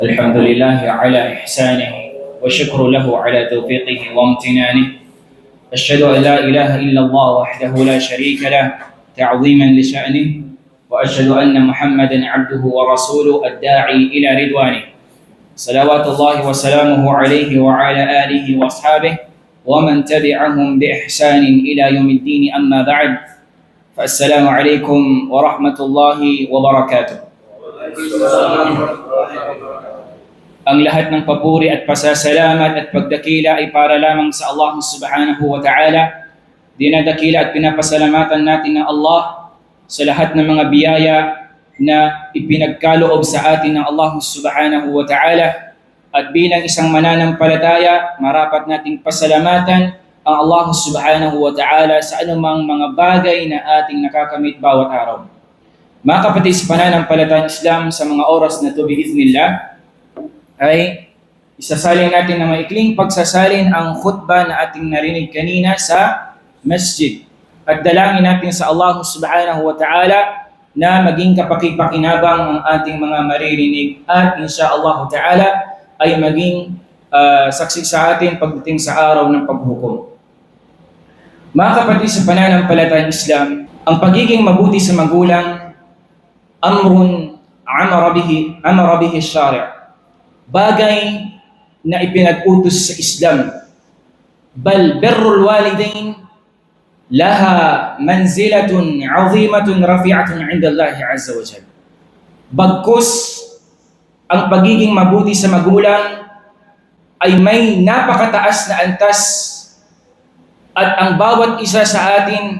الحمد لله على إحسانه وشكر له على توفيقه وامتنانه. أشهد أن لا إله إلا الله وحده لا شريك له تعظيما لشأنه، وأشهد أن محمدا عبده ورسوله الداعي إلى رضوانه، صلوات الله وسلامه عليه وعلى آله وأصحابه ومن تبعهم بإحسان إلى يوم الدين. أما بعد، فالسلام عليكم ورحمة الله وبركاته. Ang lahat ng papuri at pasasalamat at pagdakila ay para lamang sa Allah subhanahu wa ta'ala. Dinadakila at pinapasalamatan natin ng Allah sa lahat ng mga biyaya na ipinagkaloob sa atin ng Allah subhanahu wa ta'ala. At bilang isang mananampalataya, marapat nating pasalamatan ang Allah subhanahu wa ta'ala sa anumang mga bagay na ating nakakamit bawat araw. Mga kapatid sa pananampalatayang Islam, sa mga oras na ito, biiznillah, ay isasalin natin na maikling pagsasalin ang khutbah na ating narinig kanina sa masjid. At dalangin natin sa Allah subhanahu wa ta'ala na maging kapakipakinabang ang ating mga maririnig at insyaAllah ta'ala ay maging saksi sa atin pagdating sa araw ng paghukom. Mga kapatid sa pananampalatayang Islam, ang pagiging mabuti sa magulang, amrun amara bihi syari', bagay na ipinag-utos sa Islam. Bal birrul walidain laha manzilatun 'azimatun rafi'atun 'inda Allah 'azza wa jalla. Bagkus ang pagiging mabuti sa magulang ay may napakataas na antas, at ang bawat isa sa atin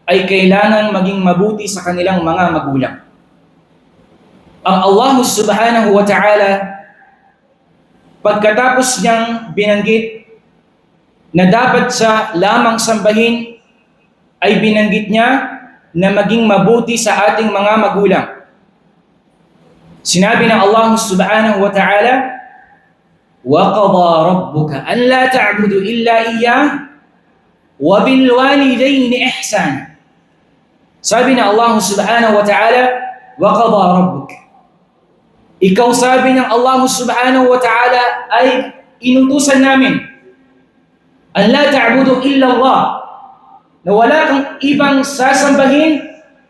ay kailangan maging mabuti sa kanilang mga magulang. Ang Allah subhanahu wa ta'ala, pagkatapos niyang binanggit na dapat sa lamang sambahin, ay binanggit niya na maging mabuti sa ating mga magulang. Sinabi ng Allah subhanahu wa ta'ala, وَقَضَى رَبُّكَ أَنْ لَا تَعْبُدُوا إِلَّا إِيَّاهُ وَبِالْوَالِدَيْنِ إِحْسَانًا. Sabi ng Allah subhanahu wa ta'ala, وَقَضَى رَبُّكَ. Ikaw, sabi ng Allah subhanahu wa ta'ala, ay inutusan namin an la ta'budu illa Allah, na wala kang ibang sasambahin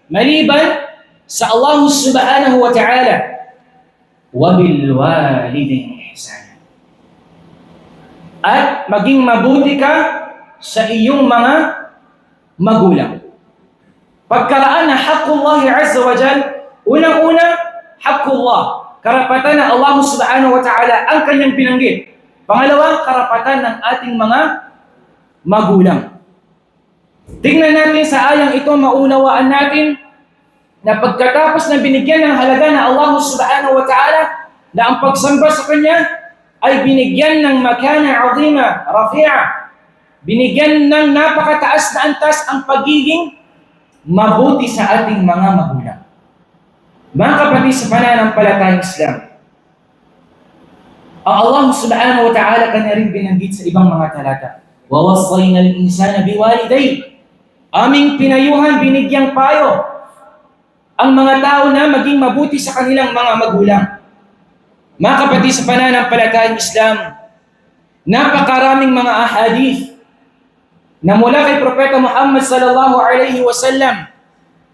maliban sa Allah subhanahu wa ta'ala, wa bil walidayni ihsana, at maging mabuti ka sa iyong mga magulang. Pagkaraan na haqqullah azza wa jal, unang-una haqqullah, karapatan ng Allah subhanahu wa ta'ala ang kanyang binanggit. Pangalawa, karapatan ng ating mga magulang. Tingnan natin sa ayang ito, maunawaan natin na pagkatapos na binigyan ng halaga ng Allah subhanahu wa ta'ala na ang pagsamba sa kanya ay binigyan ng makana azima, rafi'a, binigyan ng napakataas na antas ang pagiging mabuti sa ating mga magulang. Mga kapatid sa pananampalatayang Islam, ang Allah subhanahu wa ta'ala kanya rin binanggit sa ibang mga talata. وَوَصَّيْنَا الْإِنسَانَ بِوَالِدَيْهِ. Aming pinayuhan, binigyang payo ang mga tao na maging mabuti sa kanilang mga magulang. Mga kapatid sa pananampalatayang Islam, napakaraming mga ahadith na mula kay Propeta Muhammad sallallahu alaihi wasallam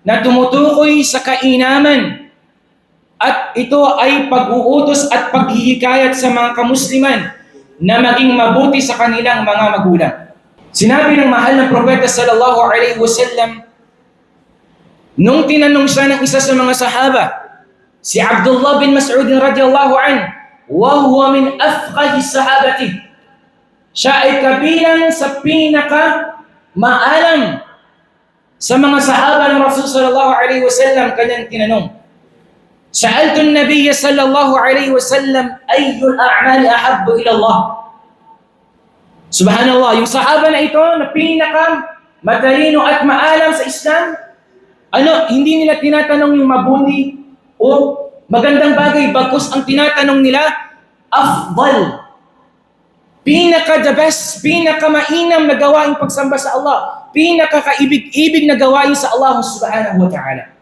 na tumutukoy sa kainaman, at ito ay pag-uutos at paghihikayat sa mga kamusliman na maging mabuti sa kanilang mga magulang. Sinabi ng mahal ng Propeta sallallahu alaihi wasallam, nung tinanong siya ng isa sa mga sahaba, si Abdullah bin Mas'ud radiyallahu anhu, wa huwa min afqahi sahabati, siya ay kabilang sa pinaka maalam sa mga sahaba ng Rasul sallallahu alaihi wasallam, kanyang tinanong, Sa'altu an-Nabiy sallallahu alaihi wasallam, ayyul a'mali ahabbu ila Allah. Subhanallah, yung sahaba na ito na pinaka matalino at maalam sa Islam, hindi nila tinatanong yung mabuti o magandang bagay, bagkus ang tinatanong nila, afdal, pinaka the best, pinaka mainam na gawain pagsamba sa Allah, pinaka kaibig-ibig na gawain sa Allah subhanahu wa ta'ala.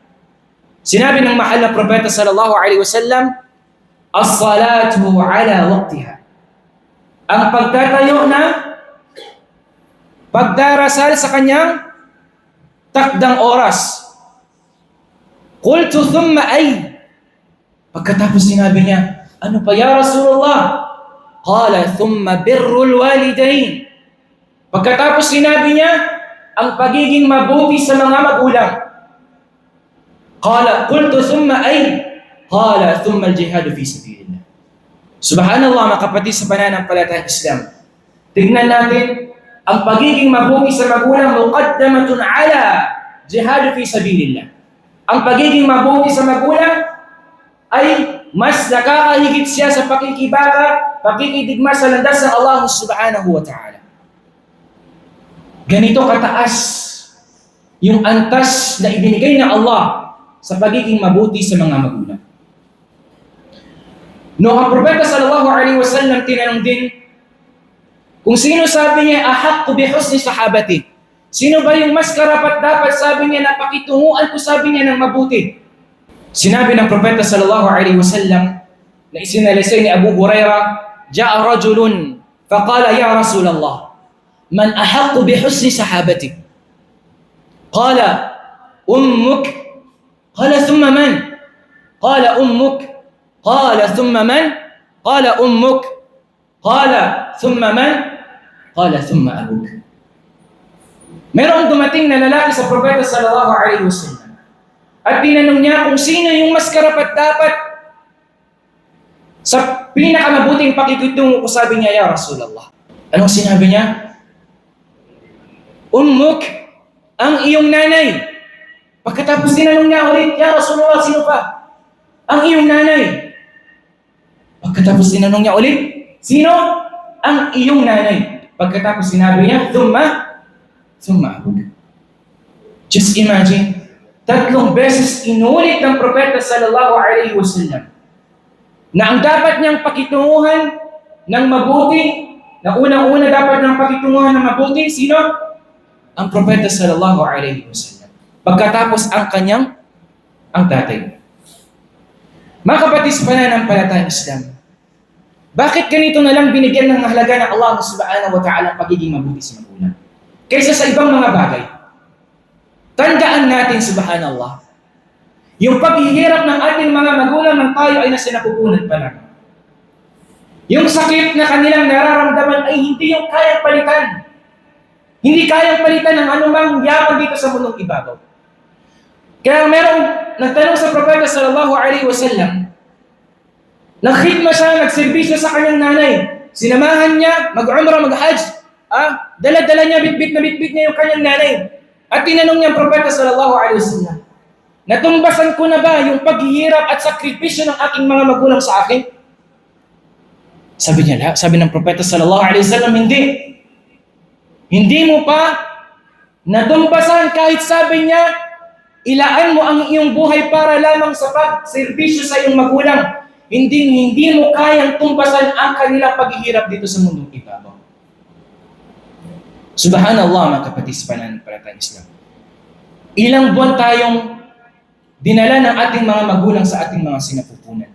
Sinabi ng mahal na Propeta sallallahu alaihi wasallam, as-salatu ala waqtiha. Ang pagtatayo na pagdarasal sa kanyang takdang oras. Qultu thumma ay. Pagkatapos sinabi niya, ano pa ya Rasulullah? Qala thumma birrul walidain. Pagkatapos sinabi niya, ang pagiging mabuti sa mga magulang. Qala qultu thumma ay. Qala thumma al-jihad fi sabilillah. Subhanallah, mga kapatid sa pananampalatayang Islam. Tignan natin, ang pagiging mabuti sa magulang muqaddamatun ala jihad fi sabilillah. Ang pagiging mabuti sa magulang ay mas nakakahigit siya sa pakikibaka, pakikidigma sa landas ng Allah subhanahu wa ta'ala. Ganito kataas yung antas na ibinigay ng Allah sa pagiging mabuti sa mga magulang. Noong ang Propeta sallallahu alaihi wasallam tinanong din kung sino sabi niya ahaqqu bi husni sahabati. Sino ba yung mas karapat dapat sabi niya na pakitunguan ko sabi niya ng mabuti? Sinabi ng Propeta sallallahu alaihi wasallam na isinalisay ni Abu Hurairah, "Ja'a rajulun faqala ya Rasulullah, man ahaqqu bi husni sahabati?" Qala ummuk. Qala thumma man? Qala ummuk. Qala thumma man? Qala ummuk. Qala thumma man? Qala thumma abuk. Merong dumating na lalaki sa Propeta sallallahu alaihi wasallam at tinanong niya kung sino yung mas karapat-dapat sa pinakamabuting pakikitungo ko, sabi niya, ya Rasulullah. Anong sinabi niya? Ummuk, ang iyong nanay. Pagkatapos tinanong niya ulit, ya Rasulullah, sino pa? Ang iyong nanay. Pagkatapos tinanong niya ulit, sino? Ang iyong nanay. Pagkatapos sinabi niya, thumma abuk. Just imagine, 3 beses inulit ng Propeta sallallahu alaihi wasallam na ang dapat niyang pakitunguhan ng mabuti, na unang-una dapat niyang pakitunguhan ng mabuti, sino? Ang Propeta sallallahu alaihi wasallam. Pagkatapos ang tatay. Mga kapatid sa pananampalatayang Islam, bakit ganito na lang binigyan ng halaga ng Allah subhanahu wa ta'ala ang pagiging mabuti sa magulang kaysa sa ibang mga bagay? Tandaan natin, subhanallah, yung paghihirap ng ating mga magulang nang tayo ay nasa napupunan pa naman. Yung sakit na kanilang nararamdaman ay hindi yung kayang palitan. Hindi kayang palitan ng anumang yaman dito sa mundong ibabaw. Kaya merong nagtanong sa Propeta sallallahu alaihi wasallam, nagkhidma siya, nagserbisyo sa kanyang nanay. Sinamahan niya, mag-umrah, mag-hajj. Dala-dala niya, bitbit na bitbit niya yung kanyang nanay. At tinanong niya ang Propeta sallallahu alaihi wasallam, natumbasan ko na ba yung paghihirap at sakripisyo ng aking mga magulang sa akin? Sabi ng Propeta sallallahu alaihi wasallam, hindi. Hindi mo pa natumbasan kahit sabi niya, ilaan mo ang iyong buhay para lamang sa pagserbisyo sa iyong magulang. Hindi mo kayang tumbasan ang kanilang paghihirap dito sa mundong ibabaw. Subhanallah, mga kapatid sa pananampalatayang Islam. Ilang buwan tayong dinala ng ating mga magulang sa ating mga sinapupunan.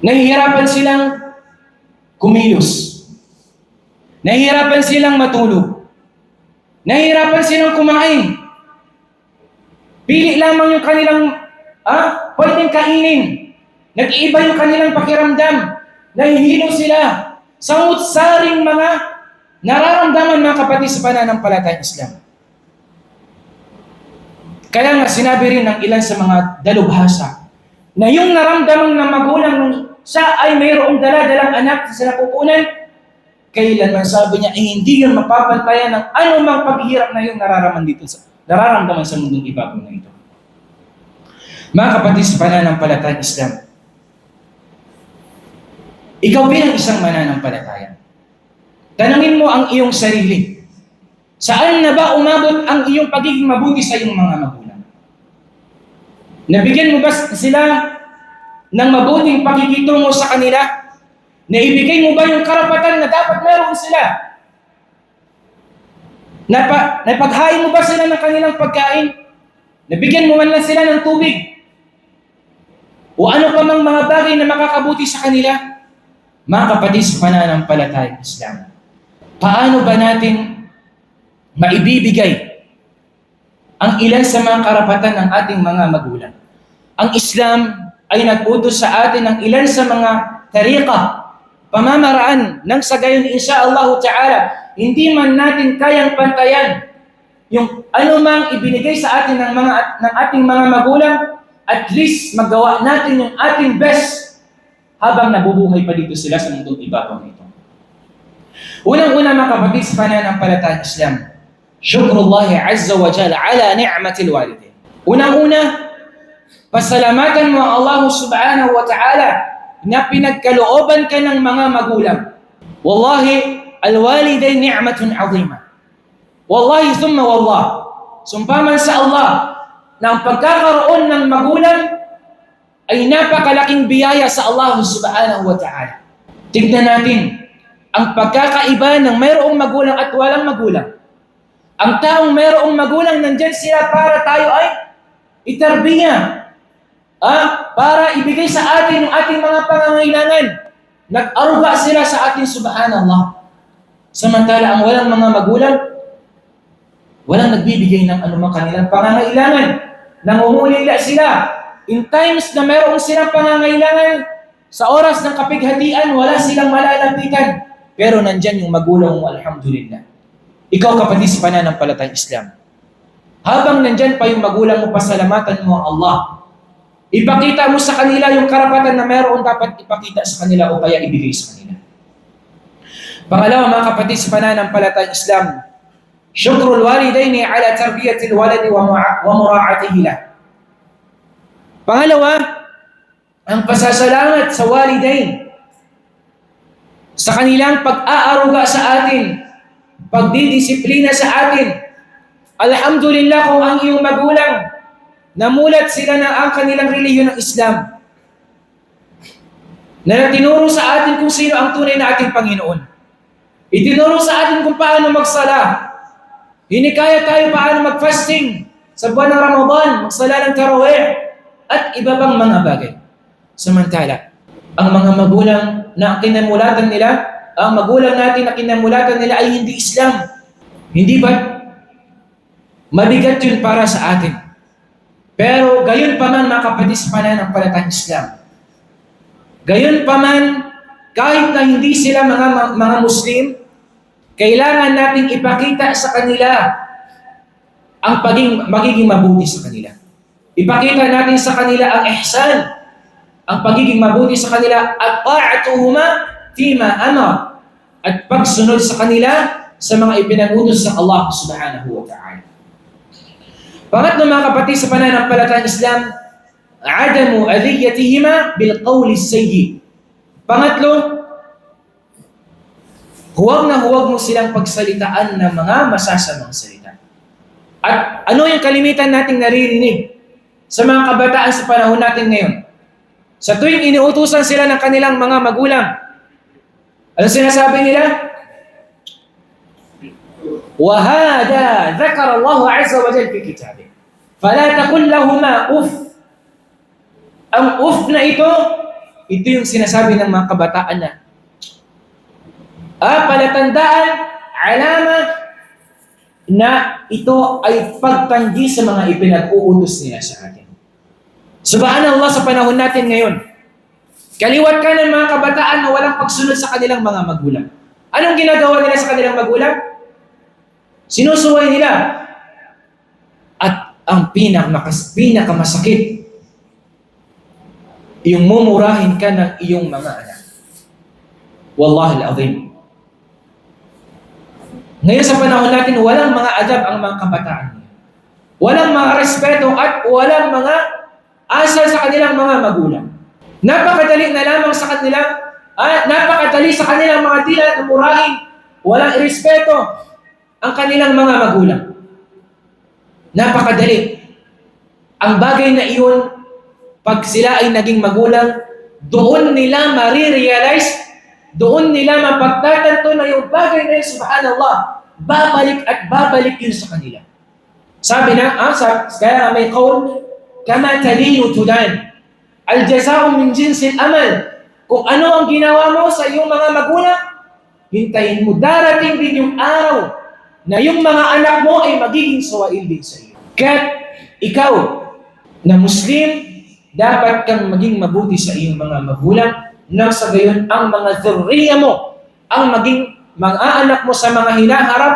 Nahihirapan silang kumilos. Nahihirapan silang matulog. Nahihirapan silang kumain. Pili lamang yung kanilang pwedeng kainin. Nag-iiba yung kanilang pakiramdam. Nahihilo sila. Samut-saring mga nararamdaman, mga kapatid sa pananampalatayang Islam. Kaya nga sinabi rin ng ilan sa mga dalubhasa na yung naramdaman ng magulang nung siya ay mayroong dala-dalang anak sa napupunan, kailanman sabi niya, hindi yun mapapantayan ng anumang paghihirap na yung nararamdaman sa mundong ibabaw na ito. Mga kapatid sa pananampalatayang Islam, ikaw bilang isang mananampalataya, tanungin mo ang iyong sarili. Saan na ba umabot ang iyong pagiging mabuti sa iyong mga magulang? Nabigyan mo ba sila ng mabuting pakikitungo sa kanila? Naibigay mo ba yung karapatan na dapat meron sila? Napaghain mo ba sila ng kanilang pagkain? Nabigyan mo man lang sila ng tubig? o ano pa mang mga bagay na makakabuti sa kanila. Mga kapatid sa pananampalatayang Islam, paano ba natin maibibigay ang ilan sa mga karapatan ng ating mga magulang? Ang Islam ay nag-utos sa atin ng ilan sa mga tariqa, pamamaraan, nang sa gayon insyaallah ta'ala, hindi man natin kayang pantayan yung anumang ibinigay sa atin ng ating mga magulang, at least magawa natin yung ating best habang nabubuhay pa dito sila sa mundong ibabaw nito. Unang-una mga kapatid sa pananampalatayang Islam, syukrullah azza wa jalla ala ni'matil walidain. Unang-una, pasalamatan mo Allah subhanahu wa ta'ala na pinagkalooban ka ng mga magulang. Wallahi, al-walidain ni'matun azima. Wallahi thumma wallah. Sumpaman sa Allah na ang pagkakaroon ng magulang ay napakalaking biyaya sa Allah subhanahu wa ta'ala. Tignan natin ang pagkakaiba ng mayroong magulang at walang magulang. Ang taong mayroong magulang, nandyan sila para tayo ay itarbiya. Para ibigay sa atin yung ating mga pangangailangan. Nag-aruga sila sa atin subhanallah. Samantala ang walang mga magulang, walang nagbibigay ng anumang kanilang pangangailangan. Nangungulila sila. In times na mayroong silang pangangailangan, sa oras ng kapighatian, wala silang malalapitan. Pero nandyan yung magulang mo, alhamdulillah. Ikaw kapatid sa pananampalatayang Islam, habang nandyan pa yung magulang mo, pasalamatan mo Allah. Ipakita mo sa kanila yung karapatan na mayroon dapat ipakita sa kanila o kaya ibigay sa kanila. Pangalawa mga kapatid sa pananampalatayang Islam, syukrul walidaini ala tarbiyatil waladi wa mura'atihi lah. Pangalawa, ang pasasalamat sa walidain sa kanilang pag-aaruga sa atin, pagdidisiplina sa atin. Alhamdulillah kung ang iyong magulang namulat sila na ang kanilang relihiyon ng Islam, na tinuro sa atin kung sino ang tunay na ating Panginoon. Itinuro sa atin kung paano magsala. Hinikaya tayo paano mag-fasting sa buwan ng Ramadan, magsala ng Tarawih, at iba pang mga bagay. Samantala, ang mga magulang na kinamulatan nila, ang magulang natin na kinamulatan nila ay hindi Islam. Hindi ba mabigat yun para sa atin? Pero gayon pa man mga kapatid sa pananampalatayang Islam, gayon pa man, kahit na hindi sila mga Muslim, kailangan natin ipakita sa kanila ang magiging mabuti sa kanila. Ipakita natin sa kanila ang ihsan, ang pagiging mabuti sa kanila, at ta'atuhuma fima amar, at pagsunod sa kanila sa mga ipinag-utos ng Allah subhanahu wa ta'ala. Pangatlo mga kapatid sa pananampalatayang Islam, adamu adhiyatihima bil qawli sayyi. Pangatlo, huwag na huwag mo silang pagsalitaan ng mga masasamang salita. At ano yung kalimitan nating naririnig sa mga kabataan sa panahon natin ngayon? Sa tuwing iniutusan sila ng kanilang mga magulang, ano sinasabi nila? وَهَذَا ذَكَرَ اللَّهُ عَزَّ وَجَلَّ فِي كِتَابِهِ فَلَا تَقُلْ لَهُمَا أُفٍّ. Ang uf na ito yung sinasabi ng mga kabataan na palatandaan, alama na ito ay pagtanggi sa mga ipinag-uutos nila sa atin. Subhanallah, sa panahon natin ngayon, kaliwat ka ng mga kabataan na walang pagsunod sa kanilang mga magulang. Anong ginagawa nila sa kanilang magulang? Sinusuway nila. At ang pinakamasakit, yung mumurahin ka ng iyong mga anak. Wallahi al-azim. Ngayon sa panahon natin, walang mga adab ang mga kabataan. Walang mga respeto at walang mga asal sa kanilang mga magulang. Napakadali na lamang sa kanilang, napakadali sa kanilang mga tila na murahin, walang irespeto ang kanilang mga magulang. Napakadali. Ang bagay na iyon, pag sila ay naging magulang, doon nila marirealize, doon nila mapagtatanto na yung bagay na yun, subhanallah, babalik at babalik yun sa kanila. Sabi na, kaya may qawl, kama talinu tudan. Al-jaza'u min jinsil amal. Kung ano ang ginawa mo sa iyong mga magulang, hintayin mo, darating din yung araw na yung mga anak mo ay magiging sawail din sa iyo. Kat ikaw na Muslim, dapat kang maging mabuti sa iyong mga magulang nang sa gayon ang mga zurriya mo, ang maging mga anak mo sa mga hinaharap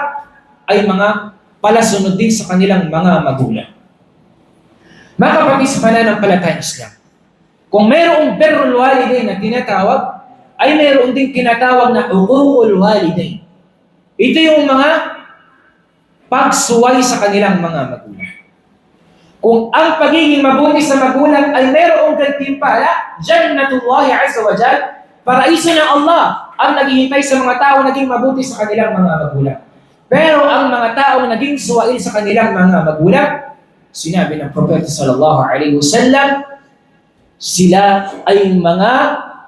ay mga palasunod din sa kanilang mga magulang. Mga kapatid sa pananampalatayang Islam, kung mayroong birrul walidain na tinatawag, ay mayroon din tinatawag na uququl walidain. Ito yung mga pagsuway sa kanilang mga magulang. Kung ang pagiging mabuti sa magulang ay mayroong gantimpala, Jannatullahi Azza wa Jal, paraiso ng Allah ang naghihintay sa mga tao naging mabuti sa kanilang mga magulang. Pero ang mga tao naging suwail sa kanilang mga magulang, sinabi ng Propeta sallallahu alaihi wasallam, sila ay mga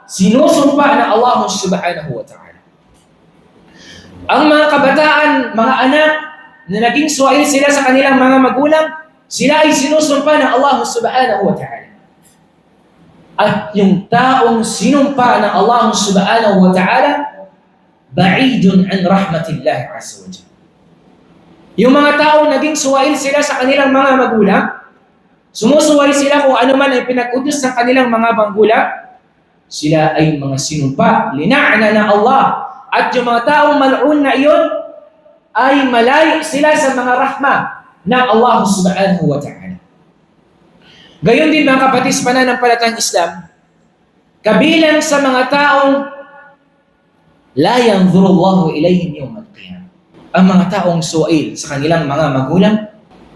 sinusumpa ng Allah subhanahu wa ta'ala. Ang mga kabataan, mga anak, na naging suwail sila sa kanilang mga magulang, sila ay sinusumpa ng Allah subhanahu wa ta'ala. At yung taong sinumpa ng Allah subhanahu wa ta'ala, ba'idun an rahmatillahi azza wa jalla. Yung mga taong naging suwail sila sa kanilang mga magulang, sumusuway sila kung ano man ay pinag-utos ng kanilang mga magulang, sila ay mga sinumpa, lina'na ng Allah. At yung mga taong mal'un na iyon, ay malayo sila sa mga rahma ng Allah subhanahu wa ta'ala. Gayon din mga kapatid sa pananampalatayang Islam, kabilang sa mga taong la yanzuru Allahu ilayhim yawm al-qiyamah. Ang mga taong suwail sa kanilang mga magulang,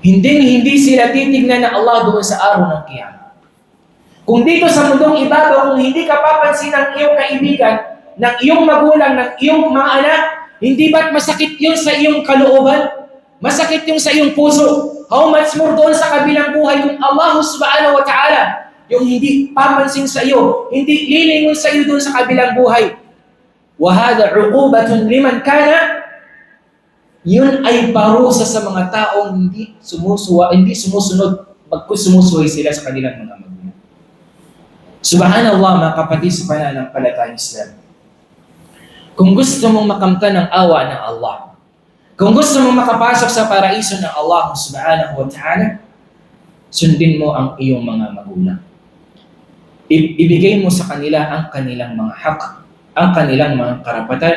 hindi sila titignan ng Allah doon sa araw ng Qiyamah. Kung dito sa mundong ibabaw, kung hindi ka papansin ng iyong kaibigan, ng iyong magulang, ng iyong mga anak, hindi ba't masakit yun sa iyong kalooban? Masakit yung sa iyong puso. How much more doon sa kabilang buhay kung Allah subhanahu wa ta'ala yung hindi papansin sa iyo, hindi lilingon sa iyo doon sa kabilang buhay. Wa hadha 'uqubatun liman kana, yun ay parusa sa mga taong hindi sumusunod, bagkus sumusuway sila sa kanilang mga magulang. Subhanallah mga kapatid sa pananampalatayang Islam. Kung gusto mong makamtan ng awa ng Allah, kung gusto mong makapasok sa paraiso ng Allah subhanahu wa ta'ala, sundin mo ang iyong mga magulang. Ibigay mo sa kanila ang kanilang mga hak, ang kanilang mga karapatan,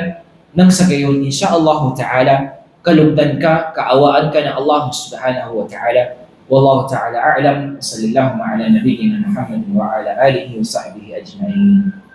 nang sa gayon, insyaallah ta'ala, kalugdan ka, kaawaan ka ng Allah subhanahu wa ta'ala. Wallahu ta'ala a'lam. Sallallahu ala nabiyyina Muhammad wa ala alihi wa sahbihi ajma'in.